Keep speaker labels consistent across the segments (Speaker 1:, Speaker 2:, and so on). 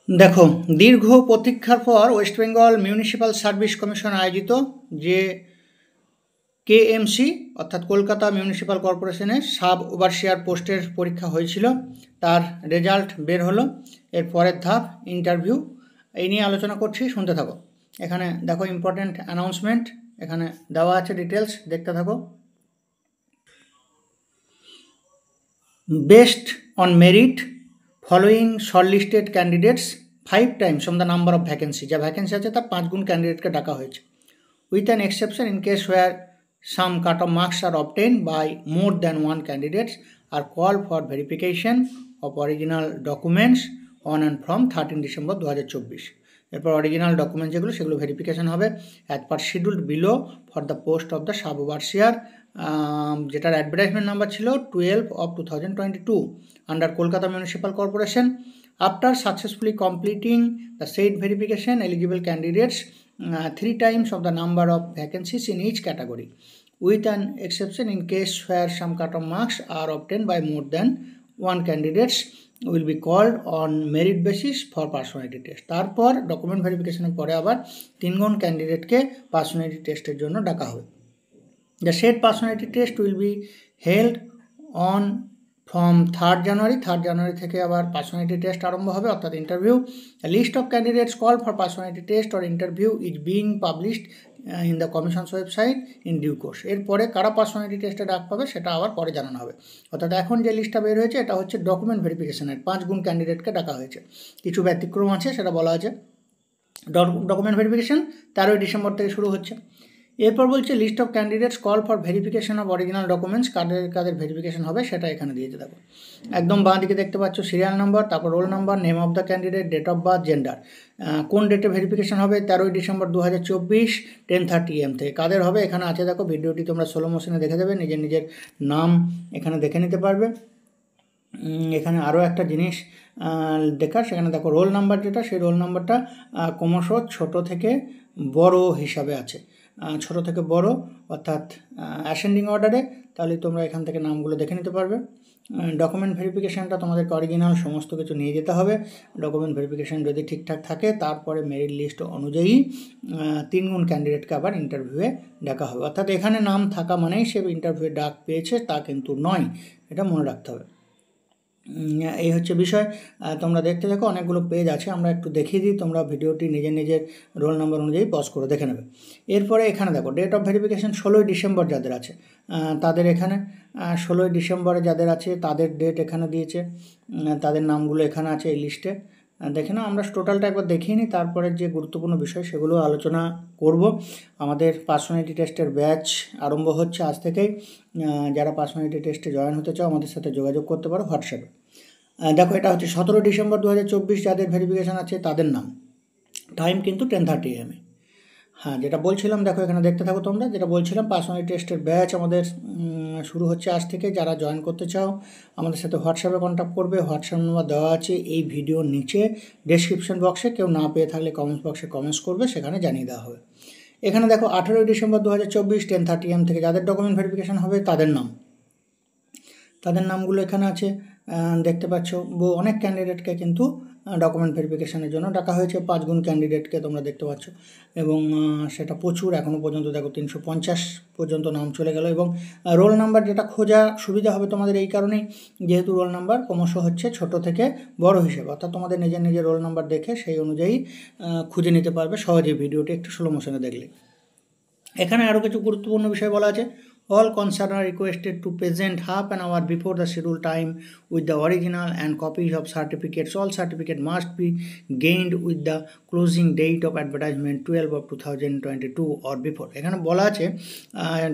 Speaker 1: দেখো, দীর্ঘ প্রতীক্ষার পর West Bengal municipal service commission আয়োজিত যে কেএমসি অর্থাৎ কলকাতা মিউনিসিপ্যাল কর্পোরেশনের সাব ওভারসিয়ার পোস্টের পরীক্ষা হয়েছিল, তার রেজাল্ট বের হলো। এর পরের ধাপ ইন্টারভিউ, এই নিয়ে আলোচনা করছি, শুনতে থাকো। এখানে দেখো ইম্পর্টেন্ট অ্যানাউন্সমেন্ট এখানে দেওয়া আছে, ডিটেলস দেখতে থাকো। Best on merit following shortlisted candidates 5 times from the number of vacancy, যা ভ্যাকেন্সি আছে তার 5 গুণ ক্যান্ডিডেটকে ডাকা হয়েছে। With an exception in case where some cut off marks are obtained by more than 1 candidates are call for verification of original documents on and from 13 December 2024। এরপর original documents যেগুলো সেগুলো ভেরিফিকেশন হবে as per scheduled below for the post of the sub overseer, যেটার advertisement number ছিল 12/2022 under Kolkata municipal corporation. After successfully completing the said verification, eligible candidates 3 times of the number of vacancies in each category, with an exception in case where some cut-off marks are obtained by more than 1 candidates, will be called on merit basis for personality test. তারপর document ভেরিফিকেশনের পরে আবার 3 জন ক্যান্ডিডেটকে personality টেস্টের জন্য ডাকা হবে। The said personality test will be held on from 3rd January। 3rd January থেকে আবার পার্সোনালিটি টেস্ট আরম্ভ হবে অর্থাৎ interview. A list of candidates called for personality test or interview is being published in the commission's website in due course। এরপরে কারা personality টেস্টে ডাক পাবে সেটা আবার পরে জানানো হবে। অর্থাৎ এখন যে লিস্টটা বের হয়েছে এটা হচ্ছে ডকুমেন্ট ভেরিফিকেশনের 5 গুণ ক্যান্ডিডেটকে ডাকা হয়েছে। কিছু ব্যতিক্রম আছে, সেটা বলা আছে। ডকুমেন্ট ভেরিফিকেশন 13 ডিসেম্বর থেকে শুরু হচ্ছে। এরপর বলছে list of candidates call for verification of original documents, কাদের ভেরিফিকেশন হবে সেটা এখানে দিয়েছে। দেখো একদম বাঁ দিকে দেখতে পাচ্ছ সিরিয়াল নাম্বার, তারপর roll number, name of the candidate, date of birth, gender. কোন ডেটে ভেরিফিকেশন হবে? 13 ডিসেম্বর 2024 10:30 AM থেকে। কাদের হবে এখানে আছে, দেখো ভিডিওটি তোমরা স্লো মোশনে দেখে দেবে, নিজের নাম এখানে দেখে নিতে পারবে। এখানে আরও একটা জিনিস দেখার, সেখানে দেখো রোল নাম্বার যেটা, সেই রোল নাম্বারটা ক্রমশ ছোট থেকে বড় হিসাবে আছে, ছোট থেকে বড় অর্থাৎ অ্যাসেন্ডিং অর্ডারে। তাহলে তোমরা এখান থেকে নামগুলো দেখে নিতে পারবে। ডকুমেন্ট ভেরিফিকেশানটা তোমাদেরকে অরিজিনাল সমস্ত কিছু নিয়ে যেতে হবে। ডকুমেন্ট ভেরিফিকেশান যদি ঠিকঠাক থাকে তারপরে মেরিট লিস্ট অনুযায়ী 3 গুণ ক্যান্ডিডেটকে আবার ইন্টারভিউয়ে ডাকা হবে। অর্থাৎ এখানে নাম থাকা মানেই সে ইন্টারভিউয়ে ডাক পেয়েছে তা কিন্তু নয়, এটা মনে রাখতে হবে। এই হচ্ছে বিষয়। তোমরা দেখতে দেখো অনেকগুলো পেজ আছে, আমরা একটু দেখিয়ে দিই, তোমরা ভিডিওটি নিজের রোল নাম্বার অনুযায়ী পজ করে দেখে নেবে। এরপরে এখানে দেখো ডেট অফ ভেরিফিকেশান 16 ডিসেম্বর যাদের আছে তাদের এখানে 16 ডিসেম্বরে যাদের আছে তাদের ডেট এখানে দিয়েছে, তাদের নামগুলো এখানে আছে এই লিস্টে। দেখে না, আমরা টোটালটা একবার দেখিয়ে নিই, তারপরে যে গুরুত্বপূর্ণ বিষয় সেগুলো আলোচনা করব। আমাদের পার্সোনালিটি টেস্টের ব্যাচ আরম্ভ হচ্ছে আজ থেকেই। যারা পার্সোনালিটি টেস্টে জয়েন হতে চাও আমাদের সাথে যোগাযোগ করতে পারো হোয়াটসঅ্যাপে। দেখো এটা হচ্ছে 17 ডিসেম্বর 2024 যাদের ভেরিফিকেশান আছে তাদের নাম, টাইম কিন্তু 10:30 AM। হ্যাঁ, যেটা বলছিলাম দেখো এখানে দেখতে থাকো তোমরা, যেটা বলছিলাম পার্সোনালিটি টেস্টের ব্যাচ আমাদের শুরু হচ্ছে আজ থেকে। যারা জয়েন করতে চাও আমাদের সাথে হোয়াটসঅ্যাপে কন্ট্যাক্ট করবে, হোয়াটসঅ্যাপ নাম্বার দেওয়া আছে এই ভিডিওর নিচে ডেসক্রিপশন বক্সে। কেউ না পেয়ে থাকলে কমেন্টস বক্সে কমেন্টস করবে, সেখানে জানিয়ে দেওয়া হবে। এখানে দেখো 18 ডিসেম্বর 2024 10:30 AM থেকে যাদের ডকুমেন্ট ভেরিফিকেশান হবে তাদের নামগুলো এখানে আছে, দেখতে পাচ্ছ। অনেক ক্যান্ডিডেটকে কিন্তু ডকুমেন্ট ভেরিফিকেশানের জন্য ডাকা হয়েছে, 5 গুণ ক্যান্ডিডেটকে তোমরা দেখতে পাচ্ছ, এবং সেটা প্রচুর। এখনও পর্যন্ত দেখো 350 পর্যন্ত নাম চলে গেল। এবং রোল নাম্বার যেটা খোঁজা সুবিধা হবে তোমাদের এই কারণেই, যেহেতু রোল নাম্বার ক্রমশ হচ্ছে ছোট থেকে বড় হিসেবে, অর্থাৎ তোমাদের নিজের রোল নাম্বার দেখে সেই অনুযায়ী খুঁজে নিতে পারবে সহজে, ভিডিওটি একটু স্লো মোশনে দেখলে। এখানে আরও কিছু গুরুত্বপূর্ণ বিষয় বলা আছে। All concerned are requested to present half an hour before the scheduled time with the original and copies of certificates. All certificate must be gained with the closing date of advertisement 12/2022 or before। এখানে বলা আছে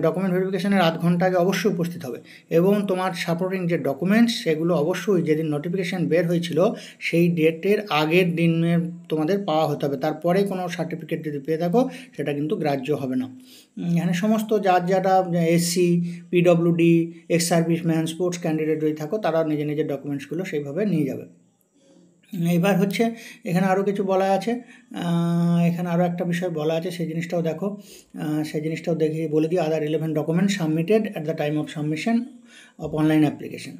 Speaker 1: document ভেরিফিকেশনের আধ ঘন্টা আগে অবশ্যই উপস্থিত হবে, এবং তোমার সাপোর্টিং যে ডকুমেন্টস সেগুলো অবশ্যই যেদিন নোটিফিকেশান বের হয়েছিল সেই ডেটের আগের দিনের তোমাদের পাওয়া হতে হবে। তারপরে কোনো সার্টিফিকেট যদি পেয়ে থাকো সেটা কিন্তু গ্রাহ্য হবে না। এখানে সমস্ত যারা SC, PWD, ex serviceman, sports candidate যদি থাকো তারা নিজের ডকুমেন্টসগুলো সেইভাবে নিয়ে যাবে। এবার হচ্ছে এখানে আরও কিছু বলা আছে, এখানে আরও একটা বিষয় বলা আছে, সেই জিনিসটাও দেখো, সেই জিনিসটাও বলে দিই। Other relevant document submitted at the time of submission of online application.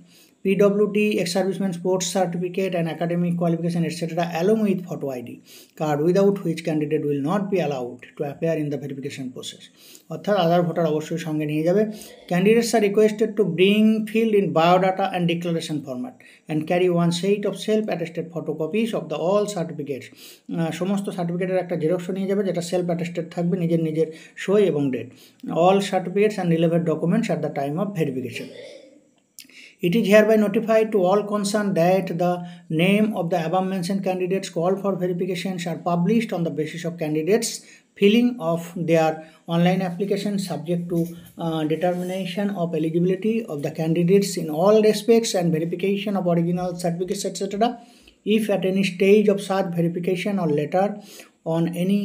Speaker 1: PWD, ex-serviceman sports certificate and academic qualification etc. along with photo ID card, without which candidate will not be allowed to appear in the verification process. অর্থাৎ আধার voter অবশ্যই সঙ্গে নিয়ে যাবে। Candidates are requested to bring filled in biodata and declaration format and carry one set of self-attested photocopies of the all certificates. সমস্ত সার্টিফিকেটের একটা জেরক্সও নিয়ে যাবে যেটা সেলফ অ্যাটেস্টেড থাকবে, নিজের সই এবং date. All certificates and relevant documents at the time of verification. It is hereby notified to all concerned that the name of the above mentioned candidates called for verifications are published on the basis of candidates filling of their online application subject to determination of eligibility of the candidates in all respects and verification of original certificates etc. If at any stage of such verification or later on any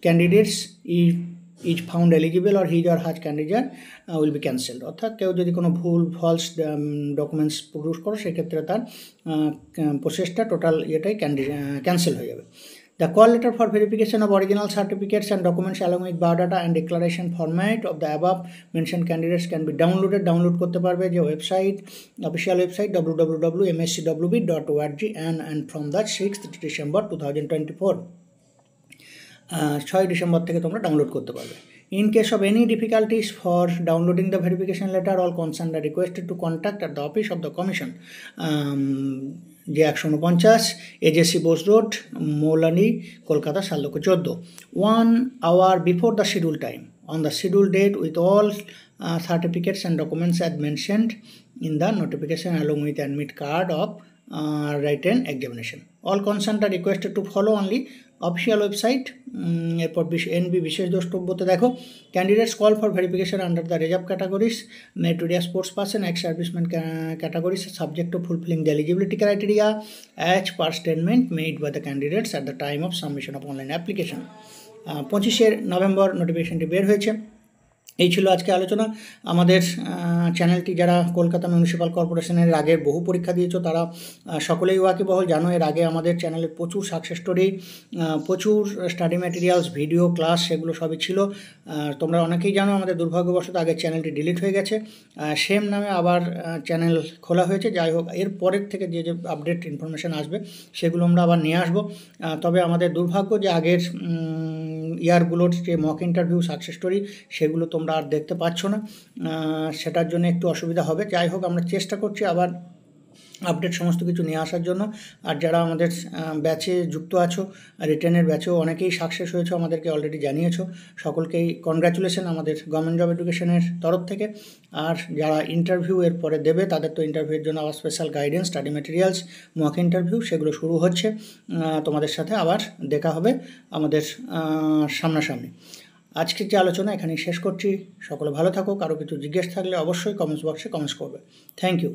Speaker 1: candidates is found eligible or his or her candidate will be cancelled. অর্থাৎ কেউ যদি কোনো ভুল false documents produce করে সেক্ষেত্রে তার প্রসেসটা total ইয়েটাই cancel হয়ে যাবে। The call letter for verification of original certificates and documents along with biodata and declaration format of the above mentioned candidates can be download করতে পারবে যে website, official website www.mscwb.org and from the 6th December 2024. 6 December থেকে তোমরা download করতে পারবে। In case of any difficulties for downloading the verification letter, all concerned are requested to contact at the office of the commission, যে 149 AJC Bose Road, Moulani, Kolkata 7,14,, 1 hour before the scheduled time on the scheduled date with all certificates and documents as mentioned in the notification along with admit card of written examination. All concerned are requested to follow only official website. এরপর NB বিশেষ দ্রষ্টব্যতে দেখো candidates call for verification under the reserve categories meritorious sports person ex serviceman categories subject to fulfilling the eligibility criteria as per statement made by the candidates at the time of submission of online application. 25 November নোটিফিকেশনটি বের হয়েছে। এই ছিল আজকে আলোচনা। আমাদের চ্যানেলটি যারা কলকাতা মিউনিসিপ্যাল কর্পোরেশনের আগে বহু পরীক্ষা দিয়েছো তারা সকলেই ওয়াকিবহল জানো। এর আগে আমাদের চ্যানেলে প্রচুর সাকসেস স্টোরি, প্রচুর স্টাডি ম্যাটেরিয়ালস, ভিডিও ক্লাস সেগুলো সবই ছিল। তোমরা অনেকেই জানো আমাদের দুর্ভাগ্যবশত আগের চ্যানেলটি ডিলিট হয়ে গেছে, সেম নামে আবার চ্যানেল খোলা হয়েছে। যাই হোক, এর পরের থেকে যে আপডেট ইনফরমেশান আসবে সেগুলো আমরা আবার নিয়ে আসবো। তবে আমাদের দুর্ভাগ্য যে আগের ইয়ারগুলোর যে মক ইন্টারভিউ সাকসেস স্টোরি সেগুলো তোমরা আর দেখতে পাচ্ছ না, সেটার জন্য একটু অসুবিধা হবে। যাই হোক, আমরা চেষ্টা করছি আবার আপডেট সমস্ত কিছু নিয়ে আসার জন্য। আর যারা আমাদের ব্যাচে যুক্ত আছো, রিটেনের ব্যাচেও অনেকেই সাকসেস হয়েছে, আমাদেরকে অলরেডি জানিয়েছো, সকলকেই কনগ্র্যাচুলেশন আমাদের গভর্নমেন্ট জব এডুকেশনের তরফ থেকে। আর যারা ইন্টারভিউ এর পরে দেবে তাদের তো ইন্টারভিউয়ের জন্য আবার special guidance, study materials, mock interview সেগুলো শুরু হচ্ছে। তোমাদের সাথে আবার দেখা হবে আমাদের সামনাসামনি। আজকের যে আলোচনা এখানেই শেষ করছি। সকলে ভালো থাকো। কারো কিছু জিজ্ঞেস থাকলে অবশ্যই কমেন্টস বক্সে কমেন্টস করবে। Thank you.